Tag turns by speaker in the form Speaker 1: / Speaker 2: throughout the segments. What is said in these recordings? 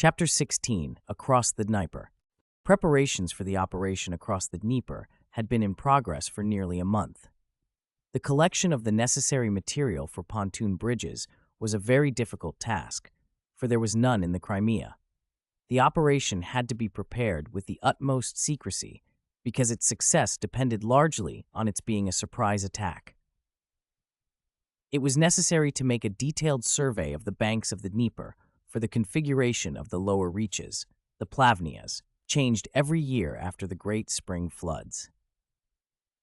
Speaker 1: Chapter 16, Across the Dnieper. Preparations for the operation across the Dnieper had been in progress for nearly a month. The collection of the necessary material for pontoon bridges was a very difficult task, for there was none in the Crimea. The operation had to be prepared with the utmost secrecy because its success depended largely on its being a surprise attack. It was necessary to make a detailed survey of the banks of the Dnieper for the configuration of the lower reaches, the Plavnias, changed every year after the great spring floods.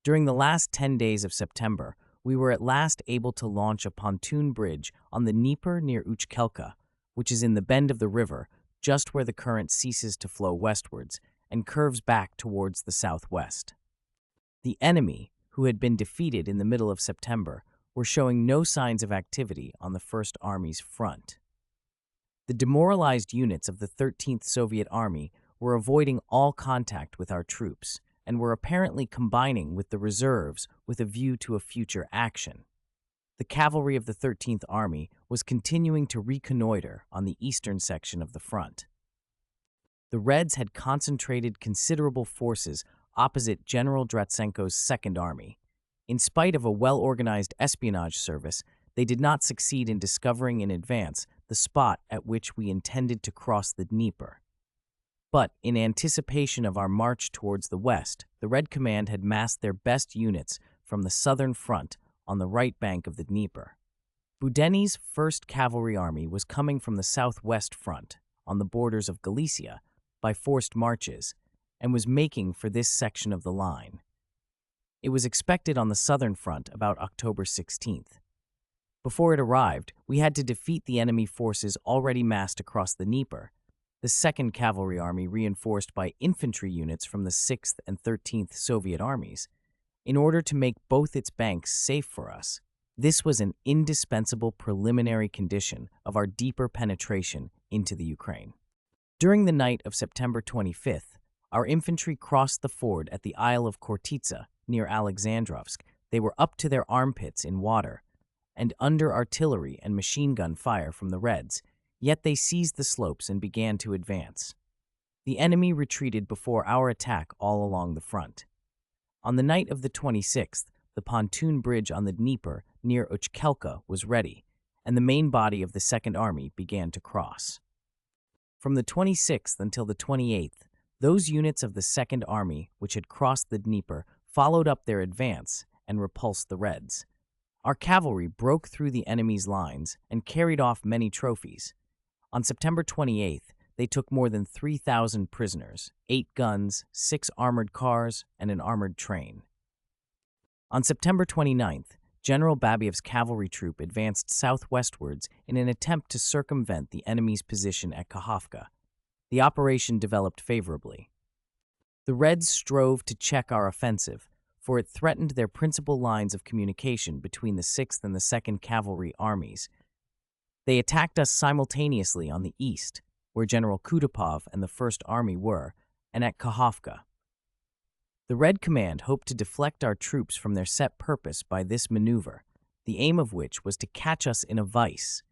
Speaker 1: During the last 10 days of September, we were at last able to launch a pontoon bridge on the Dnieper near Uchkelka, which is in the bend of the river just where the current ceases to flow westwards and curves back towards the southwest. The enemy, who had been defeated in the middle of September, were showing no signs of activity on the First Army's front. The demoralized units of the 13th Soviet Army were avoiding all contact with our troops and were apparently combining with the reserves with a view to a future action. The cavalry of the 13th Army was continuing to reconnoiter on the eastern section of the front. The Reds had concentrated considerable forces opposite General Dratsenko's Second Army. In spite of a well-organized espionage service, they did not succeed in discovering in advance the spot at which we intended to cross the Dnieper. But, in anticipation of our march towards the west, the Red Command had massed their best units from the southern front on the right bank of the Dnieper. Budenny's 1st Cavalry Army was coming from the southwest front, on the borders of Galicia, by forced marches, and was making for this section of the line. It was expected on the southern front about October 16th. Before it arrived, we had to defeat the enemy forces already massed across the Dnieper, the 2nd Cavalry Army reinforced by infantry units from the 6th and 13th Soviet armies, in order to make both its banks safe for us. This was an indispensable preliminary condition of our deeper penetration into the Ukraine. During the night of September 25th, our infantry crossed the ford at the Isle of Khortytsa near Alexandrovsk. They were up to their armpits in water and under artillery and machine gun fire from the Reds, yet they seized the slopes and began to advance. The enemy retreated before our attack all along the front. On the night of the 26th, the pontoon bridge on the Dnieper near Uchkelka was ready, and the main body of the Second Army began to cross. From the 26th until the 28th, those units of the Second Army which had crossed the Dnieper followed up their advance and repulsed the Reds. Our cavalry broke through the enemy's lines and carried off many trophies. On September 28th, they took more than 3,000 prisoners, 8 guns, 6 armored cars, and an armored train. On September 29th, General Babiev's cavalry troop advanced southwestwards in an attempt to circumvent the enemy's position at Kakhovka. The operation developed favorably. The Reds strove to check our offensive, for it threatened their principal lines of communication between the 6th and the 2nd Cavalry armies. They attacked us simultaneously on the east, where General Kutupov and the 1st Army were, and at Kakhovka. The Red Command hoped to deflect our troops from their set purpose by this maneuver, the aim of which was to catch us in a vice.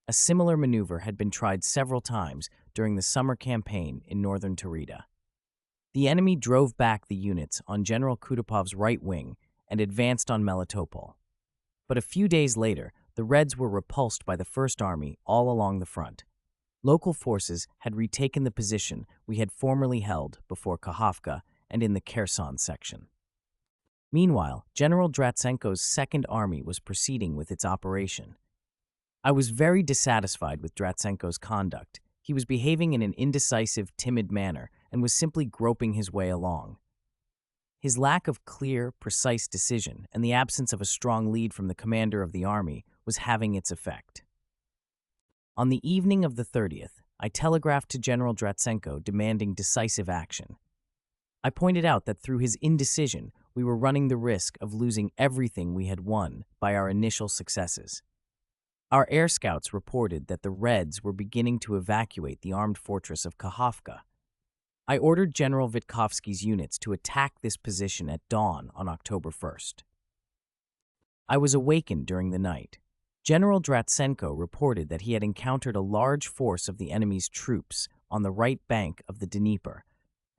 Speaker 1: A similar maneuver had been tried several times during the summer campaign in northern Taurida. The enemy drove back the units on General Kutupov's right wing and advanced on Melitopol. But a few days later, the Reds were repulsed by the 1st Army all along the front. Local forces had retaken the position we had formerly held before Kakhovka and in the Kherson section. Meanwhile, General Dratsenko's Second Army was proceeding with its operation. I was very dissatisfied with Dratsenko's conduct. He was behaving in an indecisive, timid manner and was simply groping his way along. His lack of clear, precise decision and the absence of a strong lead from the commander of the army was having its effect. On the evening of the 30th, I telegraphed to General Dratsenko demanding decisive action. I pointed out that through his indecision, we were running the risk of losing everything we had won by our initial successes. Our air scouts reported that the Reds were beginning to evacuate the armed fortress of Kakhovka. I ordered General Vitkovsky's units to attack this position at dawn on October 1st. I was awakened during the night. General Dratsenko reported that he had encountered a large force of the enemy's troops on the right bank of the Dnieper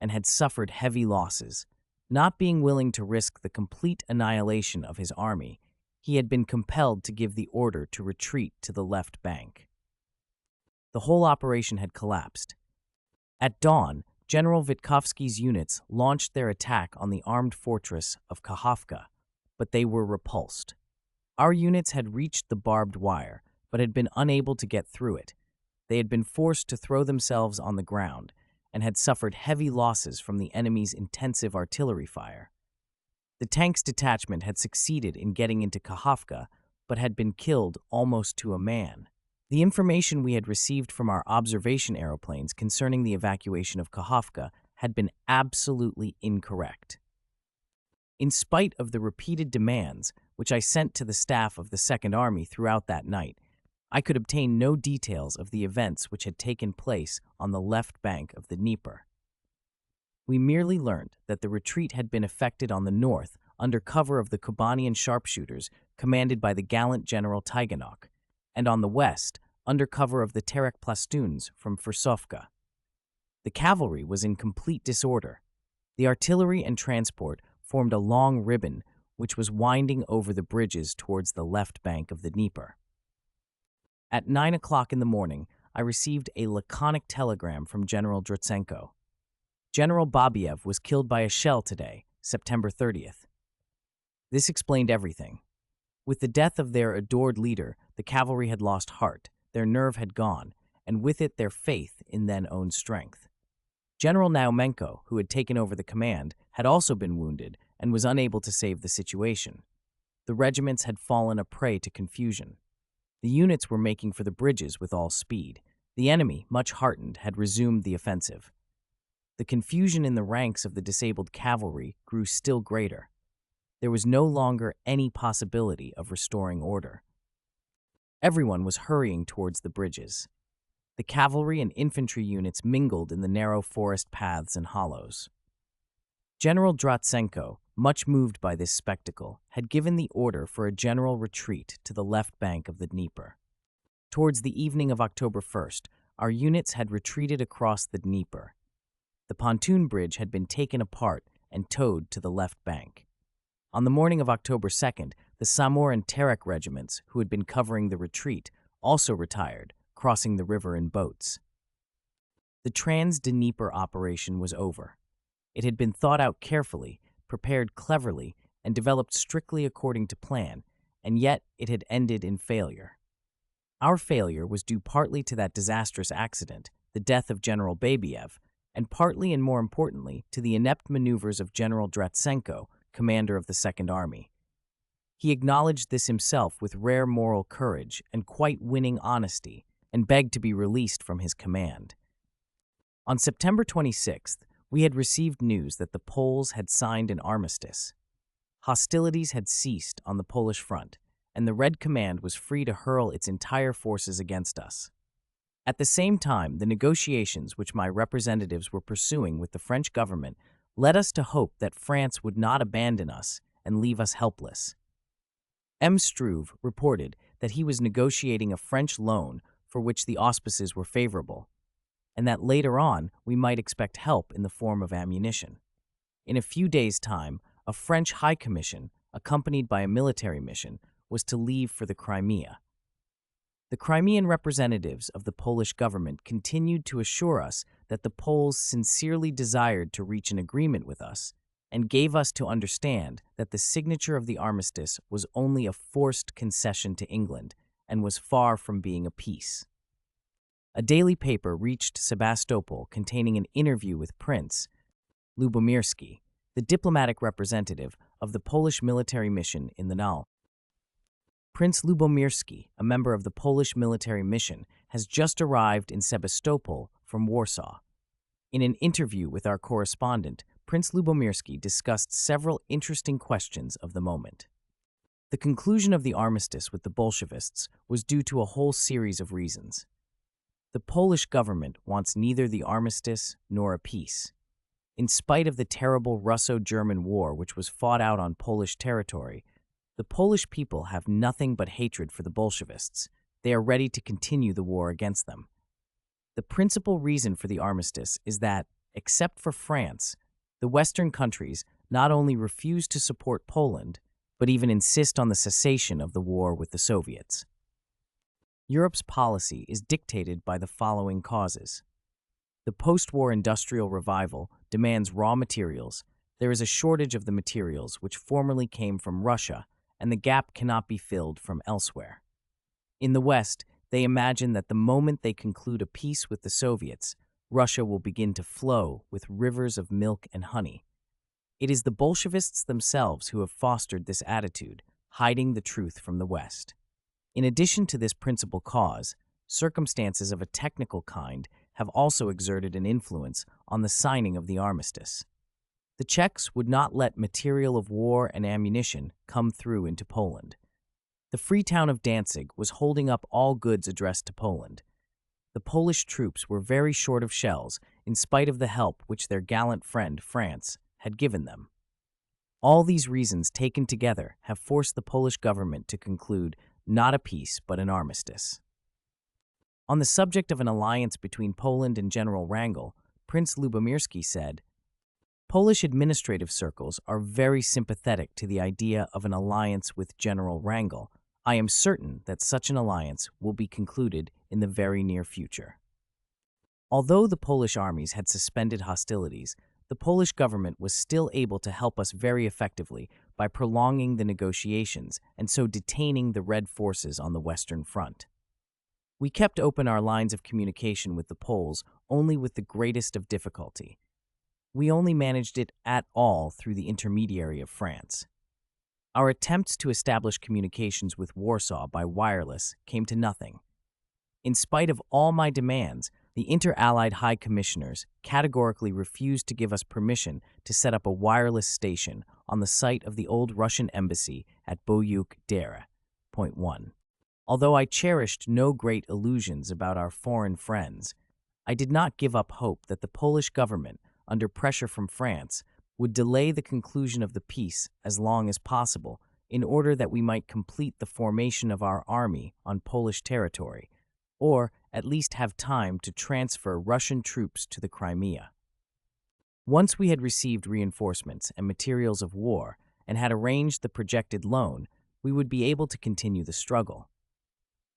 Speaker 1: and had suffered heavy losses. Not being willing to risk the complete annihilation of his army, he had been compelled to give the order to retreat to the left bank. The whole operation had collapsed. At dawn, General Vitkovsky's units launched their attack on the armed fortress of Kakhovka, but they were repulsed. Our units had reached the barbed wire, but had been unable to get through it. They had been forced to throw themselves on the ground and had suffered heavy losses from the enemy's intensive artillery fire. The tank's detachment had succeeded in getting into Kakhovka, but had been killed almost to a man. The information we had received from our observation aeroplanes concerning the evacuation of Kakhovka had been absolutely incorrect. In spite of the repeated demands, which I sent to the staff of the Second Army throughout that night, I could obtain no details of the events which had taken place on the left bank of the Dnieper. We merely learned that the retreat had been effected on the north under cover of the Kubanian sharpshooters commanded by the gallant General Tiganok, and on the west under cover of the Terek Plastuns from Fursovka. The cavalry was in complete disorder. The artillery and transport formed a long ribbon which was winding over the bridges towards the left bank of the Dnieper. At 9 o'clock in the morning, I received a laconic telegram from General Dratsenko. General Babiev was killed by a shell today, September 30th. This explained everything. With the death of their adored leader, the cavalry had lost heart, their nerve had gone, and with it their faith in their own strength. General Naumenko, who had taken over the command, had also been wounded and was unable to save the situation. The regiments had fallen a prey to confusion. The units were making for the bridges with all speed. The enemy, much heartened, had resumed the offensive. The confusion in the ranks of the disabled cavalry grew still greater. There was no longer any possibility of restoring order. Everyone was hurrying towards the bridges. The cavalry and infantry units mingled in the narrow forest paths and hollows. General Dratsenko, much moved by this spectacle, had given the order for a general retreat to the left bank of the Dnieper. Towards the evening of October 1st, our units had retreated across the Dnieper. The pontoon bridge had been taken apart and towed to the left bank. On the morning of October 2nd, the Samur and Terek regiments, who had been covering the retreat, also retired, crossing the river in boats. The Trans-Dnieper operation was over. It had been thought out carefully, prepared cleverly, and developed strictly according to plan, and yet it had ended in failure. Our failure was due partly to that disastrous accident, the death of General Babiev, and partly and more importantly to the inept maneuvers of General Dratsenko, commander of the Second Army. He acknowledged this himself with rare moral courage and quite winning honesty, and begged to be released from his command. On September 26th, we had received news that the Poles had signed an armistice. Hostilities had ceased on the Polish front, and the Red Command was free to hurl its entire forces against us. At the same time, the negotiations which my representatives were pursuing with the French government led us to hope that France would not abandon us and leave us helpless. M. Struve reported that he was negotiating a French loan for which the auspices were favorable, and that later on we might expect help in the form of ammunition. In a few days' time, a French High Commission, accompanied by a military mission, was to leave for the Crimea. The Crimean representatives of the Polish government continued to assure us that the Poles sincerely desired to reach an agreement with us, and gave us to understand that the signature of the armistice was only a forced concession to England and was far from being a peace. A daily paper reached Sebastopol containing an interview with Prince Lubomirski, the diplomatic representative of the Polish military mission in the Nal. Prince Lubomirski, a member of the Polish military mission, has just arrived in Sebastopol from Warsaw. In an interview with our correspondent, Prince Lubomirski discussed several interesting questions of the moment. The conclusion of the armistice with the Bolshevists was due to a whole series of reasons. The Polish government wants neither the armistice nor a peace. In spite of the terrible Russo-German war which was fought out on Polish territory, The Polish people have nothing but hatred for the Bolshevists. They are ready to continue the war against them. The principal reason for the armistice is that, except for France, the Western countries not only refuse to support Poland, but even insist on the cessation of the war with the Soviets. Europe's policy is dictated by the following causes. The post-war industrial revival demands raw materials. There is a shortage of the materials which formerly came from Russia, and the gap cannot be filled from elsewhere. In the West, they imagine that the moment they conclude a peace with the Soviets, Russia will begin to flow with rivers of milk and honey. It is the Bolshevists themselves who have fostered this attitude, hiding the truth from the West. In addition to this principal cause, circumstances of a technical kind have also exerted an influence on the signing of the armistice. The Czechs would not let material of war and ammunition come through into Poland. The free town of Danzig was holding up all goods addressed to Poland. The Polish troops were very short of shells, in spite of the help which their gallant friend, France, had given them. All these reasons taken together have forced the Polish government to conclude not a peace but an armistice. On the subject of an alliance between Poland and General Wrangel, Prince Lubomirski said, "Polish administrative circles are very sympathetic to the idea of an alliance with General Wrangel. I am certain that such an alliance will be concluded in the very near future." Although the Polish armies had suspended hostilities, the Polish government was still able to help us very effectively by prolonging the negotiations and so detaining the Red forces on the Western Front. We kept open our lines of communication with the Poles only with the greatest of difficulty. We only managed it at all through the intermediary of France. Our attempts to establish communications with Warsaw by wireless came to nothing. In spite of all my demands, the Inter-Allied High Commissioners categorically refused to give us permission to set up a wireless station on the site of the old Russian embassy at Boyuk-Dere. Point 1. Although I cherished no great illusions about our foreign friends, I did not give up hope that the Polish government, under pressure from France, would delay the conclusion of the peace as long as possible in order that we might complete the formation of our army on Polish territory, or at least have time to transfer Russian troops to the Crimea. Once we had received reinforcements and materials of war and had arranged the projected loan, we would be able to continue the struggle.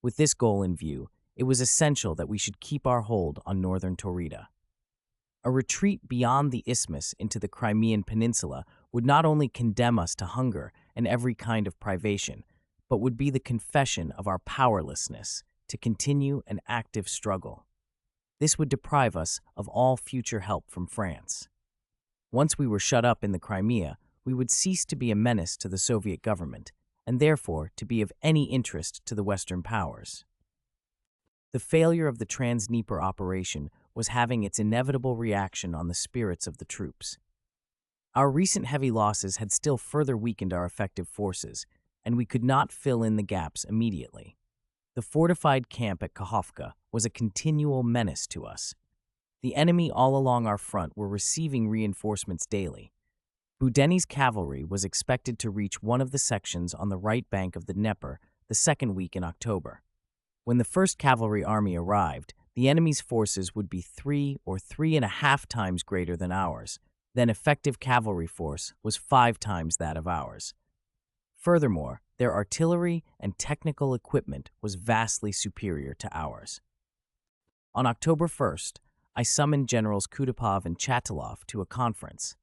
Speaker 1: With this goal in view, it was essential that we should keep our hold on northern Taurida. A retreat beyond the isthmus into the Crimean Peninsula would not only condemn us to hunger and every kind of privation, but would be the confession of our powerlessness to continue an active struggle. This would deprive us of all future help from France. Once we were shut up in the Crimea, we would cease to be a menace to the Soviet government, and therefore to be of any interest to the Western powers. The failure of the Trans-Dnieper operation was having its inevitable reaction on the spirits of the troops. Our recent heavy losses had still further weakened our effective forces, and we could not fill in the gaps immediately. The fortified camp at Kakhovka was a continual menace to us. The enemy all along our front were receiving reinforcements daily. Budenny's cavalry was expected to reach one of the sections on the right bank of the Dnieper the second week in October. When the first cavalry army arrived, the enemy's forces would be 3 or 3.5 times greater than ours. Then effective cavalry force was 5 times that of ours. Furthermore, their artillery and technical equipment was vastly superior to ours. On October 1st, I summoned Generals Kutapov and Chatilov to a conference.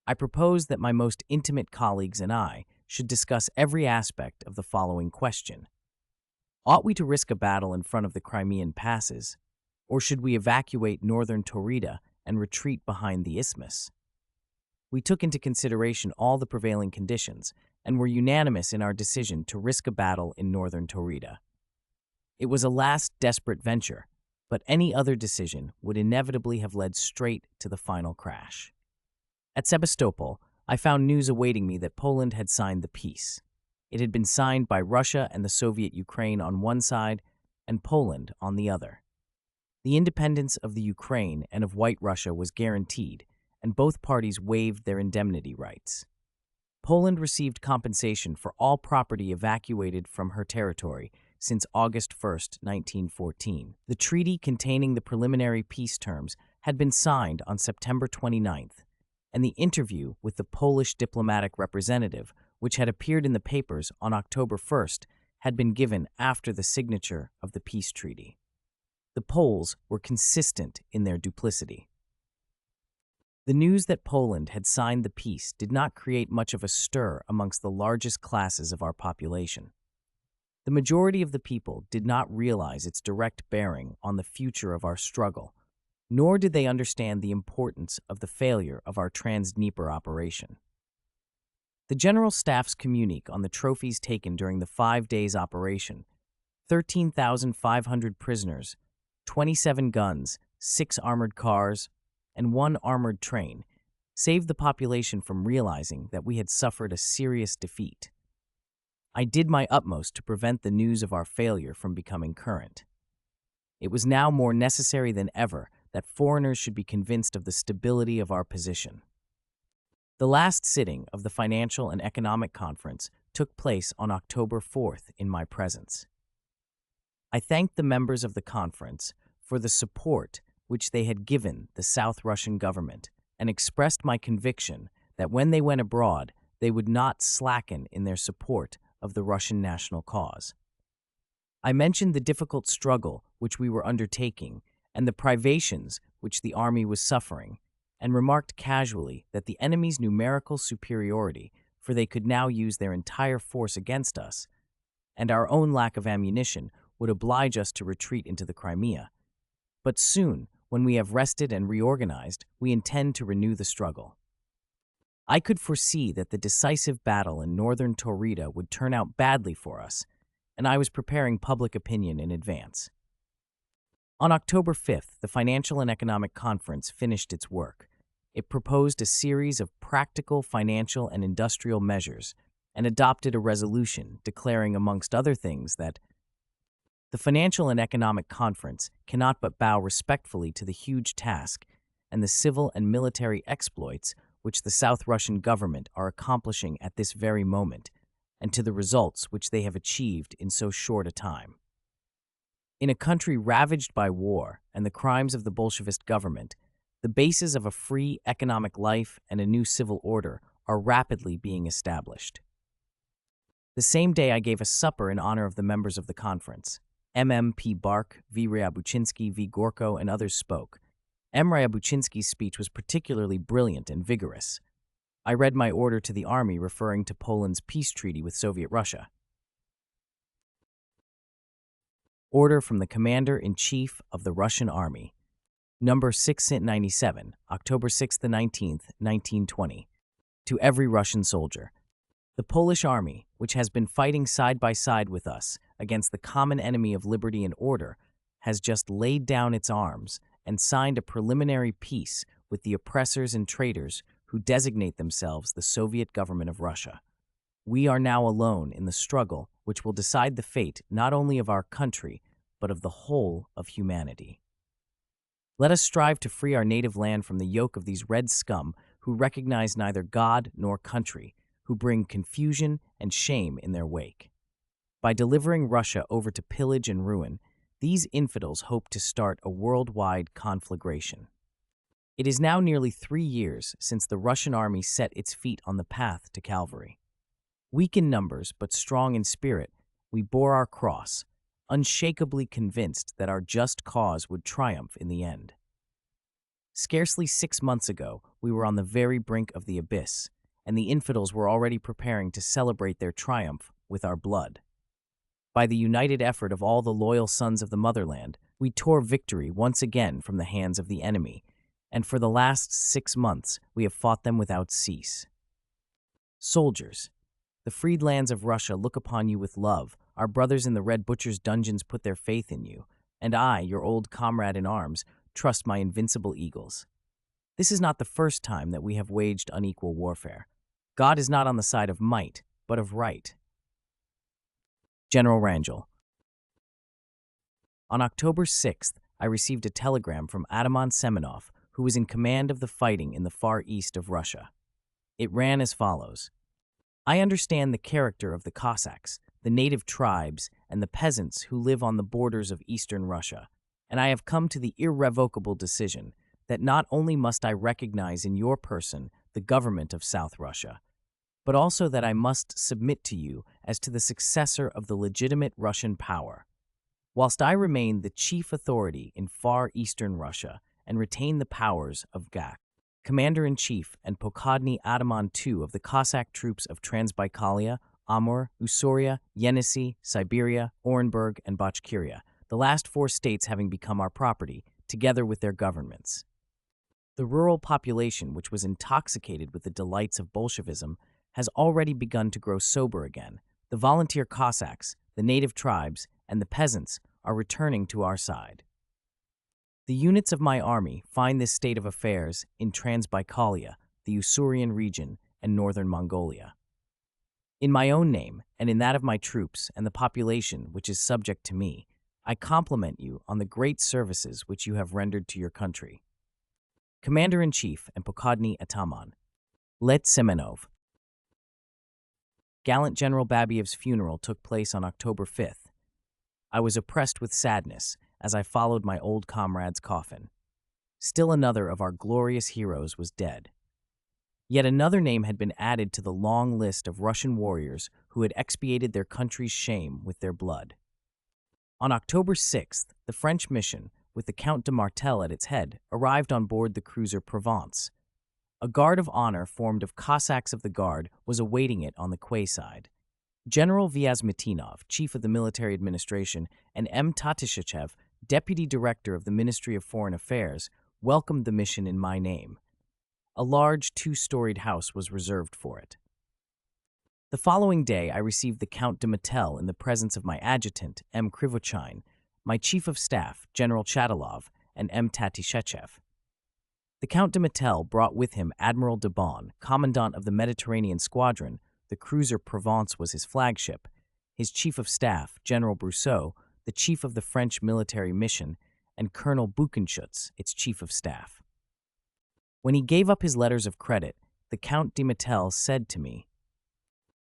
Speaker 1: I proposed that my most intimate colleagues and I should discuss every aspect of the following question. Ought we to risk a battle in front of the Crimean passes, or should we evacuate northern Taurida and retreat behind the isthmus? We took into consideration all the prevailing conditions and were unanimous in our decision to risk a battle in northern Taurida. It was a last desperate venture, but any other decision would inevitably have led straight to the final crash. At Sebastopol, I found news awaiting me that Poland had signed the peace. It had been signed by Russia and the Soviet Ukraine on one side and Poland on the other. The independence of the Ukraine and of White Russia was guaranteed, and both parties waived their indemnity rights. Poland received compensation for all property evacuated from her territory since August 1, 1914. The treaty containing the preliminary peace terms had been signed on September 29th, and the interview with the Polish diplomatic representative, which had appeared in the papers on October 1st, had been given after the signature of the peace treaty. The Poles were consistent in their duplicity. The news that Poland had signed the peace did not create much of a stir amongst the largest classes of our population. The majority of the people did not realize its direct bearing on the future of our struggle, nor did they understand the importance of the failure of our Trans-Dnieper operation. The General Staff's communique on the trophies taken during the 5 days operation, 13,500 prisoners, 27 guns, 6 armored cars, and 1 armored train, saved the population from realizing that we had suffered a serious defeat. I did my utmost to prevent the news of our failure from becoming current. It was now more necessary than ever that foreigners should be convinced of the stability of our position. The last sitting of the Financial and Economic Conference took place on October 4th in my presence. I thanked the members of the conference for the support which they had given the South Russian government, and expressed my conviction that when they went abroad, they would not slacken in their support of the Russian national cause. I mentioned the difficult struggle which we were undertaking and the privations which the army was suffering, and remarked casually that the enemy's numerical superiority, for they could now use their entire force against us, and our own lack of ammunition would oblige us to retreat into the Crimea. But soon, when we have rested and reorganized, we intend to renew the struggle. I could foresee that the decisive battle in northern Taurida would turn out badly for us, and I was preparing public opinion in advance. On October 5th, the Financial and Economic Conference finished its work. It proposed a series of practical financial and industrial measures and adopted a resolution declaring, amongst other things, that the Financial and Economic Conference cannot but bow respectfully to the huge task and the civil and military exploits which the South Russian government are accomplishing at this very moment, and to the results which they have achieved in so short a time. In a country ravaged by war and the crimes of the Bolshevist government, the bases of a free economic life and a new civil order are rapidly being established. The same day I gave a supper in honor of the members of the conference. P. Bark, V. Ryabuchinsky, V. Gorko, and others spoke. M. Ryabuchinsky's speech was particularly brilliant and vigorous. I read my order to the army referring to Poland's peace treaty with Soviet Russia. Order from the Commander-in-Chief of the Russian Army. Number 697, October 6, 19th, 1920. To every Russian soldier. The Polish army, which has been fighting side by side with us against the common enemy of liberty and order, has just laid down its arms and signed a preliminary peace with the oppressors and traitors who designate themselves the Soviet government of Russia. We are now alone in the struggle which will decide the fate not only of our country, but of the whole of humanity. Let us strive to free our native land from the yoke of these red scum who recognize neither God nor country, who bring confusion and shame in their wake. By delivering Russia over to pillage and ruin, these infidels hope to start a worldwide conflagration. It is now nearly 3 years since the Russian army set its feet on the path to Calvary. Weak in numbers but strong in spirit, we bore our cross, unshakably convinced that our just cause would triumph in the end. Scarcely 6 months ago, we were on the very brink of the abyss, and the infidels were already preparing to celebrate their triumph with our blood. By the united effort of all the loyal sons of the motherland, we tore victory once again from the hands of the enemy, and for the last 6 months we have fought them without cease. Soldiers, the freed lands of Russia look upon you with love, our brothers in the Red Butcher's dungeons put their faith in you, and I, your old comrade in arms, trust my invincible eagles. This is not the first time that we have waged unequal warfare. God is not on the side of might, but of right. General Wrangel. On October 6th, I received a telegram from Ataman Semenov, who was in command of the fighting in the far east of Russia. It ran as follows. I understand the character of the Cossacks, the native tribes, and the peasants who live on the borders of eastern Russia, and I have come to the irrevocable decision that not only must I recognize in your person the government of South Russia, but also that I must submit to you as to the successor of the legitimate Russian power. Whilst I remain the chief authority in far eastern Russia and retain the powers of GAK, Commander-in-Chief and Pokodny Ataman II of the Cossack troops of Transbaikalia, Amur, Ussuriya, Yenisei, Siberia, Orenburg, and Bashkiria, the last four states having become our property, together with their governments. The rural population, which was intoxicated with the delights of Bolshevism, has already begun to grow sober again. The volunteer Cossacks, the native tribes, and the peasants are returning to our side. The units of my army find this state of affairs in Transbaikalia, the Ussurian region, and northern Mongolia. In my own name, and in that of my troops and the population which is subject to me, I compliment you on the great services which you have rendered to your country. Commander-in-Chief and Pokodny Ataman, Let Semenov. Gallant General Babiev's funeral took place on October 5th. I was oppressed with sadness as I followed my old comrade's coffin. Still another of our glorious heroes was dead. Yet another name had been added to the long list of Russian warriors who had expiated their country's shame with their blood. On October 6th, the French mission, with the Count de Martel at its head, arrived on board the cruiser Provence. A guard of honor formed of Cossacks of the Guard was awaiting it on the quayside. General Vyazmitinov, chief of the military administration, and M. Tatishachev, deputy director of the Ministry of Foreign Affairs, welcomed the mission in my name. A large two-storied house was reserved for it. The following day, I received the Count de Martel in the presence of my adjutant, M. Krivochin, my chief of staff, General Chatalov, and M. Tatishachev. The Count de Martel brought with him Admiral de Bon, commandant of the Mediterranean Squadron. The cruiser Provence was his flagship, his chief of staff, General Brousseau, the chief of the French military mission, and Colonel Buchenschutz, its chief of staff. When he gave up his letters of credit, the Count de Martel said to me,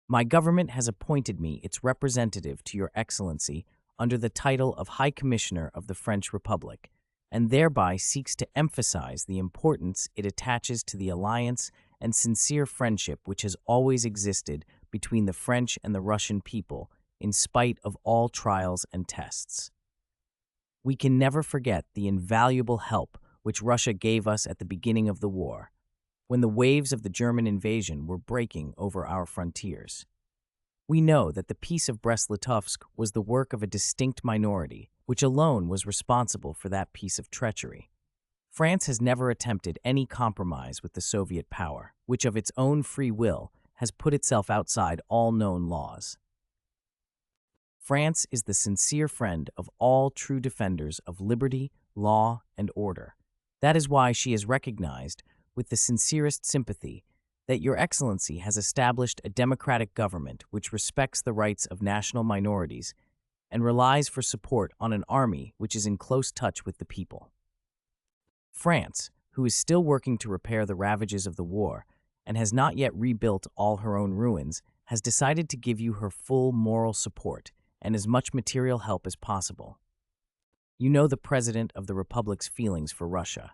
Speaker 1: "My government has appointed me its representative to your Excellency under the title of High Commissioner of the French Republic, and thereby seeks to emphasize the importance it attaches to the alliance and sincere friendship which has always existed between the French and the Russian people, in spite of all trials and tests. We can never forget the invaluable help which Russia gave us at the beginning of the war, when the waves of the German invasion were breaking over our frontiers. We know that the Peace of Brest-Litovsk was the work of a distinct minority, which alone was responsible for that piece of treachery. France has never attempted any compromise with the Soviet power, which of its own free will has put itself outside all known laws. France is the sincere friend of all true defenders of liberty, law, and order. That is why she has recognized, with the sincerest sympathy, that Your Excellency has established a democratic government which respects the rights of national minorities and relies for support on an army which is in close touch with the people. France, who is still working to repair the ravages of the war and has not yet rebuilt all her own ruins, has decided to give you her full moral support and as much material help as possible. You know the President of the Republic's feelings for Russia.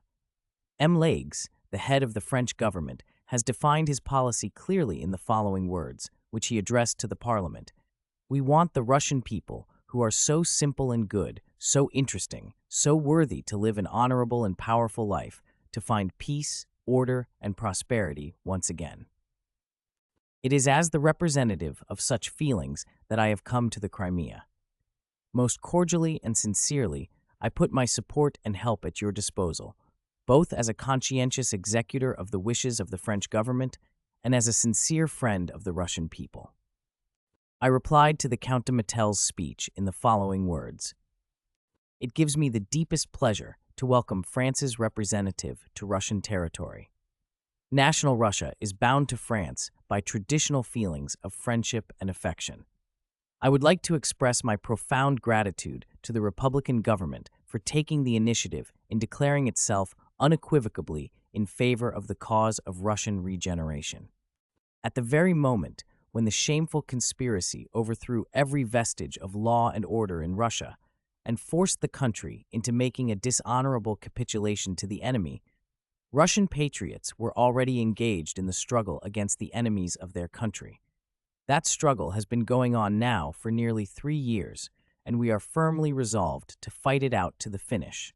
Speaker 1: M. Legs, the head of the French government, has defined his policy clearly in the following words, which he addressed to the Parliament. We want the Russian people, who are so simple and good, so interesting, so worthy to live an honorable and powerful life, to find peace, order, and prosperity once again. It is as the representative of such feelings that I have come to the Crimea. Most cordially and sincerely, I put my support and help at your disposal, both as a conscientious executor of the wishes of the French government and as a sincere friend of the Russian people. I replied to the Count de Martel's speech in the following words. It gives me the deepest pleasure to welcome France's representative to Russian territory. National Russia is bound to France by traditional feelings of friendship and affection. I would like to express my profound gratitude to the Republican government for taking the initiative in declaring itself unequivocally in favor of the cause of Russian regeneration. At the very moment when the shameful conspiracy overthrew every vestige of law and order in Russia and forced the country into making a dishonorable capitulation to the enemy, Russian patriots were already engaged in the struggle against the enemies of their country. That struggle has been going on now for nearly 3 years, and we are firmly resolved to fight it out to the finish.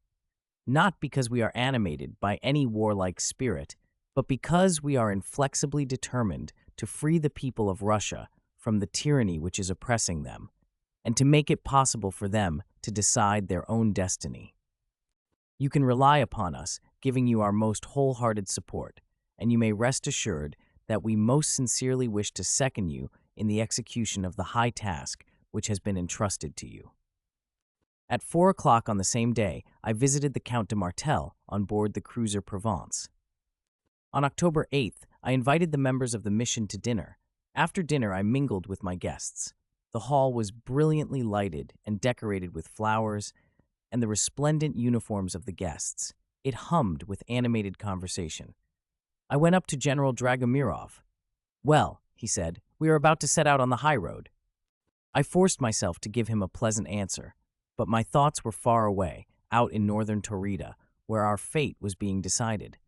Speaker 1: Not because we are animated by any warlike spirit, but because we are inflexibly determined to free the people of Russia from the tyranny which is oppressing them, and to make it possible for them to decide their own destiny. You can rely upon us giving you our most wholehearted support, and you may rest assured that we most sincerely wish to second you in the execution of the high task which has been entrusted to you. At 4 o'clock on the same day, I visited the Count de Martel on board the cruiser Provence. On October 8th, I invited the members of the mission to dinner. After dinner, I mingled with my guests. The hall was brilliantly lighted and decorated with flowers and the resplendent uniforms of the guests. It hummed with animated conversation. I went up to General Dragomirov. "Well," he said, "we are about to set out on the high road." I forced myself to give him a pleasant answer, but my thoughts were far away, out in northern Taurida, where our fate was being decided.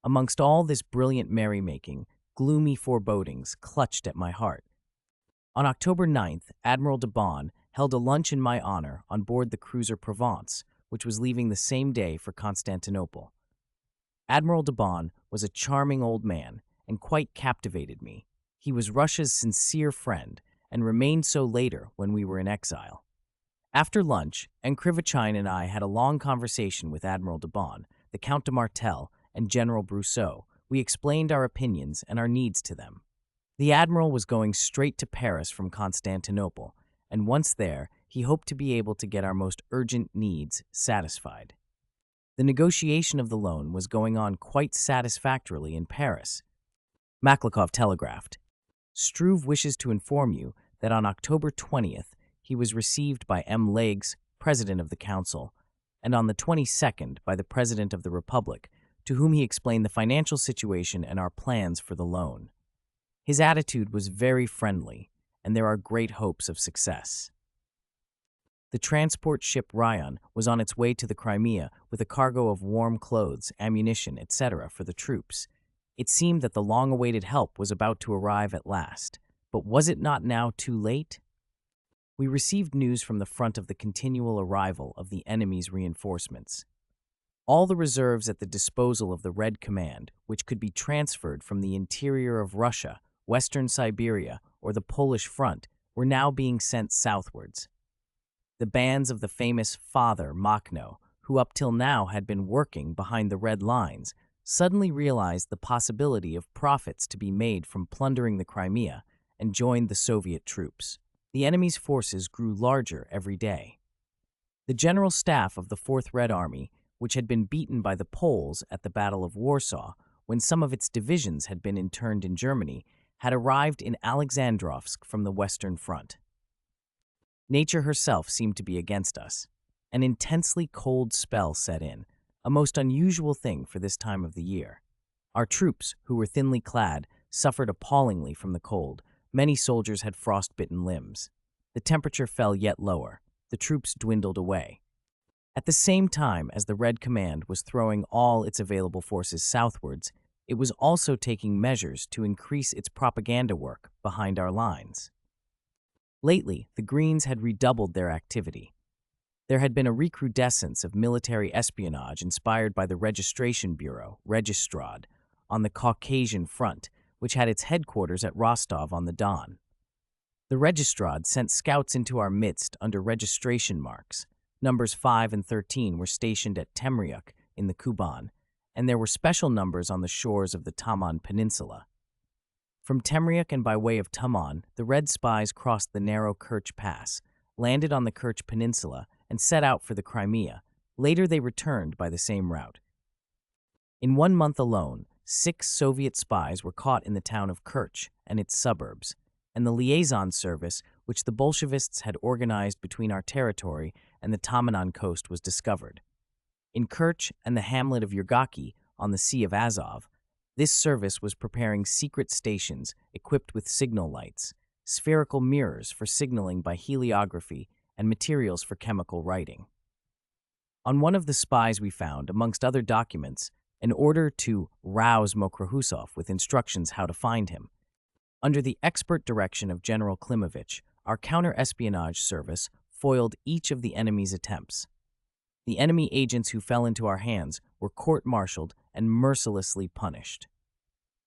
Speaker 1: Amongst all this brilliant merrymaking, gloomy forebodings clutched at my heart. On October 9th, Admiral de Bonn held a lunch in my honor on board the cruiser Provence, which was leaving the same day for Constantinople. Admiral de Bonn was a charming old man and quite captivated me. He was Russia's sincere friend and remained so later when we were in exile. After lunch, Krivichin and I had a long conversation with Admiral de Bonn, the Count de Martel, and General Brousseau. We explained our opinions and our needs to them. The Admiral was going straight to Paris from Constantinople, and once there, he hoped to be able to get our most urgent needs satisfied. The negotiation of the loan was going on quite satisfactorily in Paris. Maklakov telegraphed, "Struve wishes to inform you that on October 20th, he was received by M. Legs, President of the Council, and on the 22nd by the President of the Republic, to whom he explained the financial situation and our plans for the loan. His attitude was very friendly, and there are great hopes of success." The transport ship Ryan was on its way to the Crimea with a cargo of warm clothes, ammunition, etc. for the troops. It seemed that the long-awaited help was about to arrive at last, but was it not now too late? We received news from the front of the continual arrival of the enemy's reinforcements. All the reserves at the disposal of the Red Command, which could be transferred from the interior of Russia, western Siberia, or the Polish front, were now being sent southwards. The bands of the famous Father Makhno, who up till now had been working behind the Red Lines, suddenly realized the possibility of profits to be made from plundering the Crimea and joined the Soviet troops. The enemy's forces grew larger every day. The general staff of the Fourth Red Army, which had been beaten by the Poles at the Battle of Warsaw when some of its divisions had been interned in Germany, had arrived in Alexandrovsk from the Western Front. Nature herself seemed to be against us. An intensely cold spell set in, a most unusual thing for this time of the year. Our troops, who were thinly clad, suffered appallingly from the cold. Many soldiers had frostbitten limbs. The temperature fell yet lower. The troops dwindled away. At the same time as the Red Command was throwing all its available forces southwards, it was also taking measures to increase its propaganda work behind our lines. Lately, the Greens had redoubled their activity. There had been a recrudescence of military espionage inspired by the Registration Bureau, Registrad, on the Caucasian front, which had its headquarters at Rostov-on-the-Don. The Registrad sent scouts into our midst under registration marks. Numbers 5 and 13 were stationed at Temryuk in the Kuban, and there were special numbers on the shores of the Taman Peninsula. From Temryuk and by way of Taman, the Red spies crossed the narrow Kerch Pass, landed on the Kerch Peninsula, and set out for the Crimea. Later they returned by the same route. In 1 month alone, 6 Soviet spies were caught in the town of Kerch and its suburbs, and the liaison service which the Bolshevists had organized between our territory and the Tamanan coast was discovered. In Kerch and the hamlet of Yurgaki on the Sea of Azov, This service was preparing secret stations equipped with signal lights, spherical mirrors for signaling by heliography, and materials for chemical writing. On one of the spies we found, amongst other documents, an order to rouse Mokrohusov with instructions how to find him. Under the expert direction of General Klimovich, our counter-espionage service foiled each of the enemy's attempts. The enemy agents who fell into our hands were court-martialed and mercilessly punished.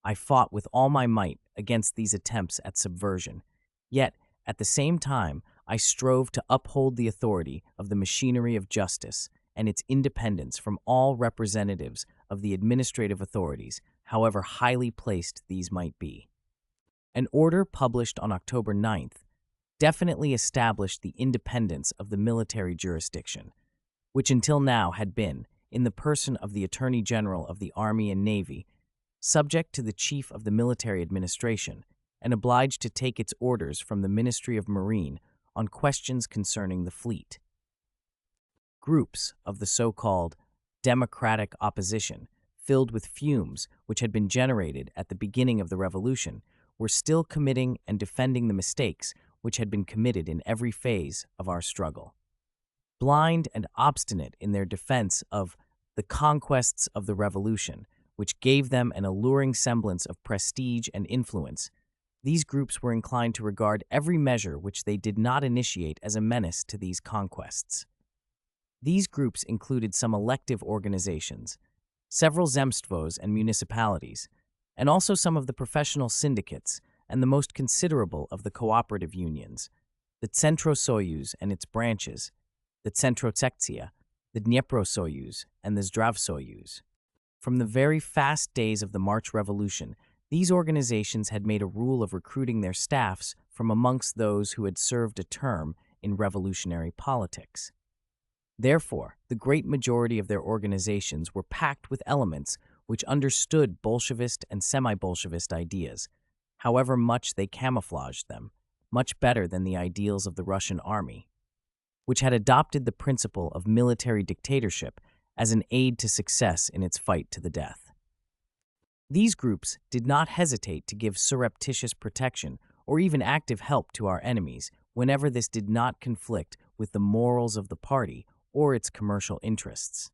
Speaker 1: I fought with all my might against these attempts at subversion, yet, at the same time, I strove to uphold the authority of the machinery of justice and its independence from all representatives of the administrative authorities, however highly placed these might be. An order published on October 9th definitely established the independence of the military jurisdiction, which until now had been, in the person of the Attorney General of the Army and Navy, subject to the Chief of the Military Administration and obliged to take its orders from the Ministry of Marine on questions concerning the fleet. Groups of the so-called democratic opposition, filled with fumes which had been generated at the beginning of the revolution, were still committing and defending the mistakes which had been committed in every phase of our struggle. Blind and obstinate in their defense of the conquests of the revolution, which gave them an alluring semblance of prestige and influence, these groups were inclined to regard every measure which they did not initiate as a menace to these conquests. These groups included some elective organizations, several zemstvos and municipalities, and also some of the professional syndicates and the most considerable of the cooperative unions, the Centrosoyuz and its branches, the Centrotsektia, the Dnieprosoyuz, and the Zdravsoyuz. From the very fast days of the March Revolution, these organizations had made a rule of recruiting their staffs from amongst those who had served a term in revolutionary politics. Therefore, the great majority of their organizations were packed with elements which understood Bolshevist and semi-Bolshevist ideas, however much they camouflaged them, much better than the ideals of the Russian army, which had adopted the principle of military dictatorship as an aid to success in its fight to the death. These groups did not hesitate to give surreptitious protection or even active help to our enemies whenever this did not conflict with the morals of the party or its commercial interests.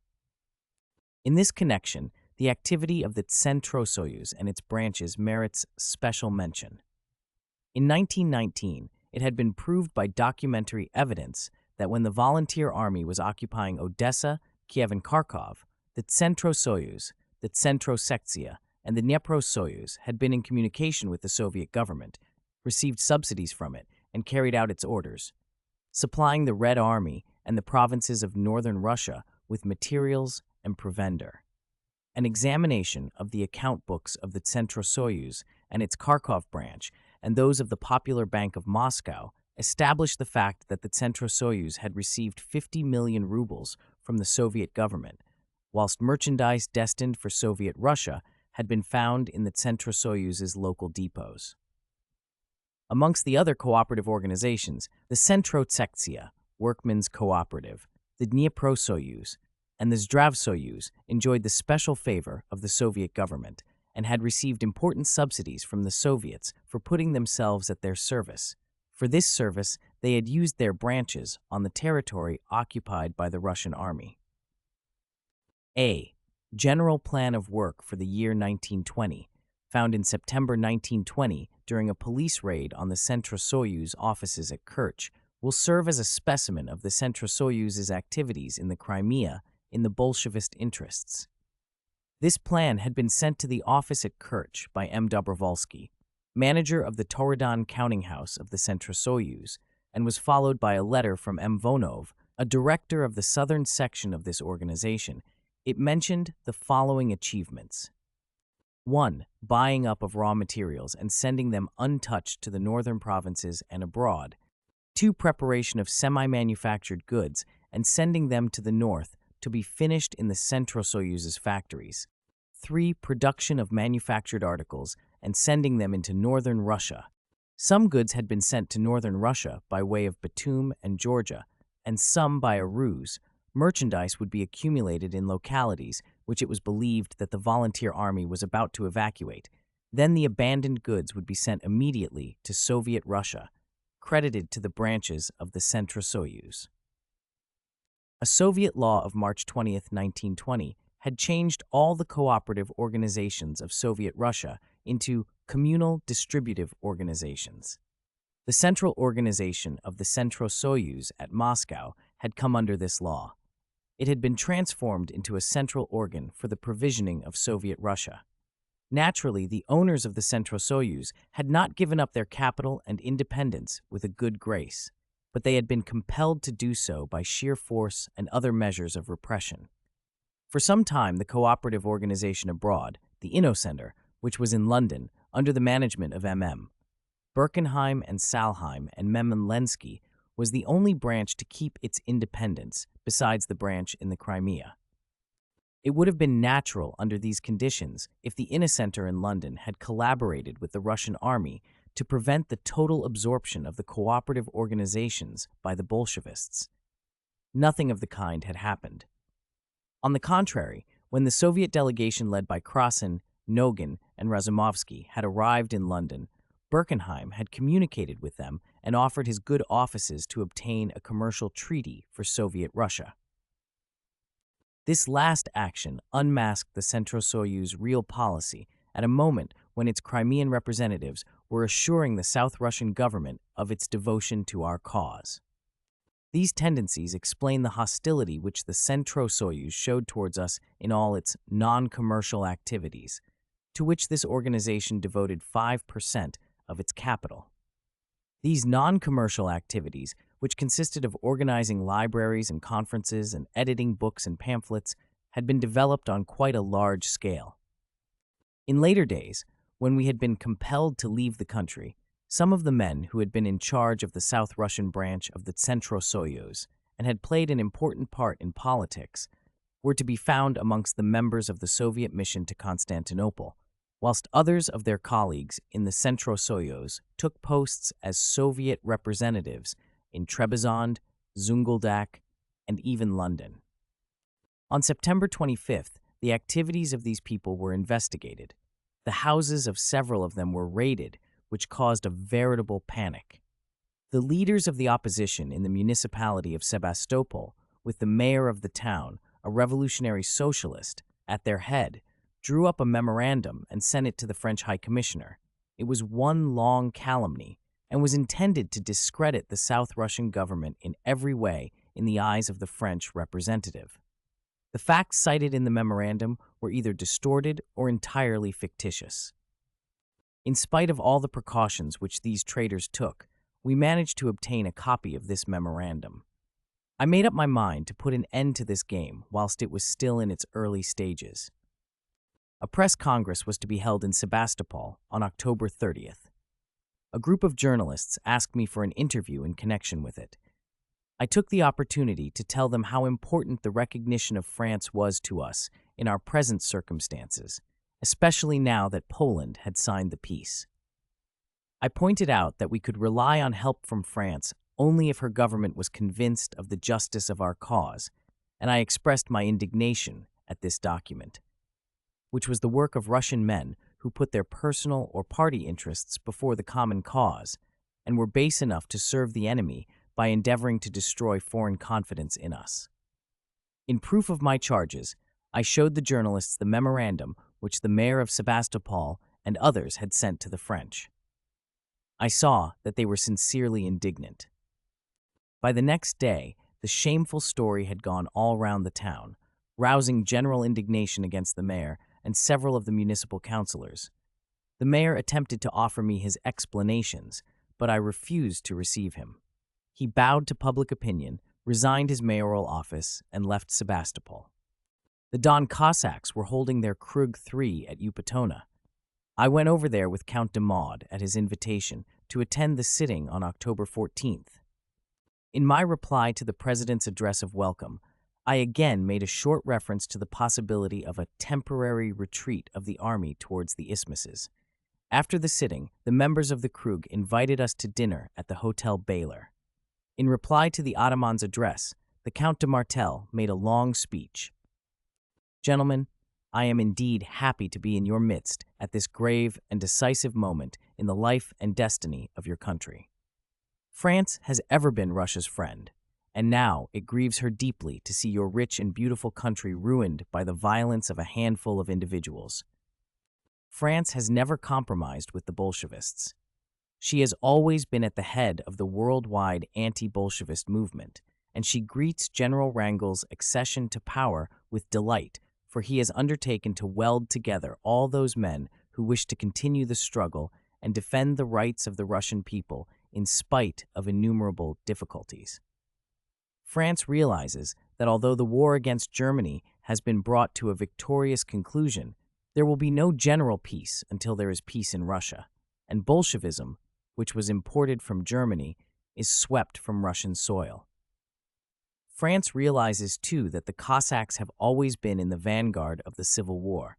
Speaker 1: In this connection, the activity of the Centrosoyuz and its branches merits special mention. In 1919, it had been proved by documentary evidence that when the volunteer army was occupying Odessa, Kiev, and Kharkov, the Centrosoyuz, the Centrosektia, and the Dnieprosoyuz had been in communication with the Soviet government, received subsidies from it, and carried out its orders, supplying the Red Army and the provinces of northern Russia with materials and provender. An examination of the account books of the Centrosoyuz and its Kharkov branch and those of the Popular Bank of Moscow established the fact that the Centrosoyuz had received 50 million rubles from the Soviet government, whilst merchandise destined for Soviet Russia had been found in the Centrosoyuz's local depots. Amongst the other cooperative organizations, the Centrotsektia, Workmen's Cooperative, the Dnieprosoyuz, and the Zdravsoyuz enjoyed the special favor of the Soviet government and had received important subsidies from the Soviets for putting themselves at their service. For this service, they had used their branches on the territory occupied by the Russian army. A. General Plan of Work for the year 1920, found in September 1920 during a police raid on the Centrosoyuz offices at Kerch, will serve as a specimen of the Centrosoyuz's activities in the Crimea in the Bolshevist interests. This plan had been sent to the office at Kerch by M. Dobrovolsky, manager of the Torodon counting house of the Centrosoyuz, and was followed by a letter from M. Vonov, a director of the southern section of this organization. It mentioned the following achievements. 1. Buying up of raw materials and sending them untouched to the northern provinces and abroad. 2. Preparation of semi-manufactured goods and sending them to the north to be finished in the Centrosoyuz's factories. 3. Production of manufactured articles and sending them into northern Russia. Some goods had been sent to northern Russia by way of Batum and Georgia, and some by a ruse, merchandise would be accumulated in localities which it was believed that the volunteer army was about to evacuate. Then the abandoned goods would be sent immediately to Soviet Russia, credited to the branches of the Centrosoyuz. A Soviet law of March 20, 1920, had changed all the cooperative organizations of Soviet Russia into communal distributive organizations. The central organization of the Centrosoyuz at Moscow had come under this law. It had been transformed into a central organ for the provisioning of Soviet Russia. Naturally, the owners of the Centrosoyuz had not given up their capital and independence with a good grace, but they had been compelled to do so by sheer force and other measures of repression. For some time, the cooperative organization abroad, the Innocenter, which was in London, under the management of M.M. Birkenheim and Salheim and Memlensky, was the only branch to keep its independence, besides the branch in the Crimea. It would have been natural under these conditions if the Innocenter in London had collaborated with the Russian army to prevent the total absorption of the cooperative organizations by the Bolshevists. Nothing of the kind had happened. On the contrary, when the Soviet delegation led by Krasin, Nogin, and Razumovsky had arrived in London, Birkenheim had communicated with them and offered his good offices to obtain a commercial treaty for Soviet Russia. This last action unmasked the Centrosoyuz real policy at a moment when its Crimean representatives were assuring the South Russian government of its devotion to our cause. These tendencies explain the hostility which the Centrosoyuz showed towards us in all its non-commercial activities, to which this organization devoted 5% of its capital. These non-commercial activities, which consisted of organizing libraries and conferences and editing books and pamphlets, had been developed on quite a large scale. In later days, when we had been compelled to leave the country, some of the men who had been in charge of the South Russian branch of the Centrosoyuz and had played an important part in politics were to be found amongst the members of the Soviet mission to Constantinople, whilst others of their colleagues in the Centrosoyuz took posts as Soviet representatives in Trebizond, Zunguldak, and even London. On September 25th, the activities of these people were investigated. The houses of several of them were raided, which caused a veritable panic. The leaders of the opposition in the municipality of Sebastopol, with the mayor of the town, a revolutionary socialist, at their head, drew up a memorandum and sent it to the French High Commissioner. It was one long calumny and was intended to discredit the South Russian government in every way in the eyes of the French representative. The facts cited in the memorandum were either distorted or entirely fictitious. In spite of all the precautions which these traitors took, we managed to obtain a copy of this memorandum. I made up my mind to put an end to this game whilst it was still in its early stages. A press congress was to be held in Sebastopol on October 30th. A group of journalists asked me for an interview in connection with it. I took the opportunity to tell them how important the recognition of France was to us in our present circumstances, especially now that Poland had signed the peace. I pointed out that we could rely on help from France only if her government was convinced of the justice of our cause, and I expressed my indignation at this document, which was the work of Russian men who put their personal or party interests before the common cause and were base enough to serve the enemy by endeavoring to destroy foreign confidence in us. In proof of my charges, I showed the journalists the memorandum which the mayor of Sebastopol and others had sent to the French. I saw that they were sincerely indignant. By the next day, the shameful story had gone all round the town, rousing general indignation against the mayor and several of the municipal councillors. The mayor attempted to offer me his explanations, but I refused to receive him. He bowed to public opinion, resigned his mayoral office, and left Sebastopol. The Don Cossacks were holding their Krug III at Upatona. I went over there with Count de Maud at his invitation to attend the sitting on October 14th. In my reply to the President's address of welcome, I again made a short reference to the possibility of a temporary retreat of the army towards the isthmuses. After the sitting, the members of the Krug invited us to dinner at the Hotel Baylor. In reply to the Ataman's address, the Count de Martel made a long speech. Gentlemen, I am indeed happy to be in your midst at this grave and decisive moment in the life and destiny of your country. France has ever been Russia's friend, and now it grieves her deeply to see your rich and beautiful country ruined by the violence of a handful of individuals. France has never compromised with the Bolshevists. She has always been at the head of the worldwide anti-Bolshevist movement, and she greets General Wrangel's accession to power with delight, for he has undertaken to weld together all those men who wish to continue the struggle and defend the rights of the Russian people in spite of innumerable difficulties. France realizes that although the war against Germany has been brought to a victorious conclusion, there will be no general peace until there is peace in Russia, and Bolshevism, which was imported from Germany, is swept from Russian soil. France realizes, too, that the Cossacks have always been in the vanguard of the Civil War,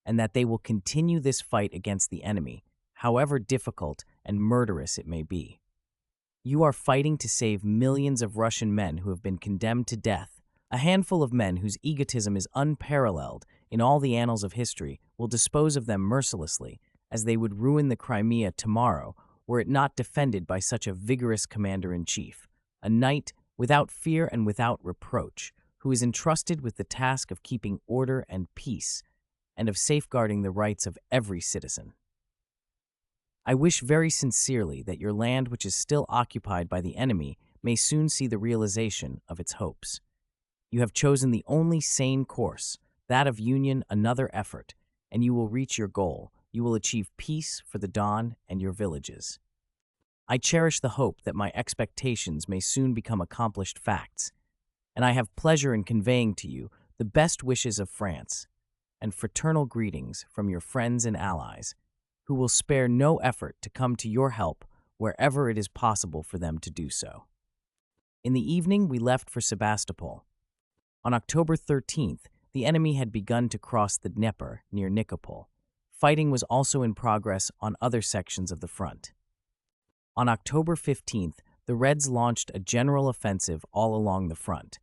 Speaker 1: and that they will continue this fight against the enemy, however difficult and murderous it may be. You are fighting to save millions of Russian men who have been condemned to death. A handful of men whose egotism is unparalleled in all the annals of history will dispose of them mercilessly, as they would ruin the Crimea tomorrow were it not defended by such a vigorous commander-in-chief, a knight without fear and without reproach, who is entrusted with the task of keeping order and peace, and of safeguarding the rights of every citizen. I wish very sincerely that your land, which is still occupied by the enemy, may soon see the realization of its hopes. You have chosen the only sane course, that of union, another effort, and you will reach your goal. You will achieve peace for the Don and your villages. I cherish the hope that my expectations may soon become accomplished facts, and I have pleasure in conveying to you the best wishes of France and fraternal greetings from your friends and allies, who will spare no effort to come to your help wherever it is possible for them to do so. In the evening, we left for Sebastopol. On October 13th, the enemy had begun to cross the Dnieper near Nikopol. Fighting was also in progress on other sections of the front. On October 15th, the Reds launched a general offensive all along the front,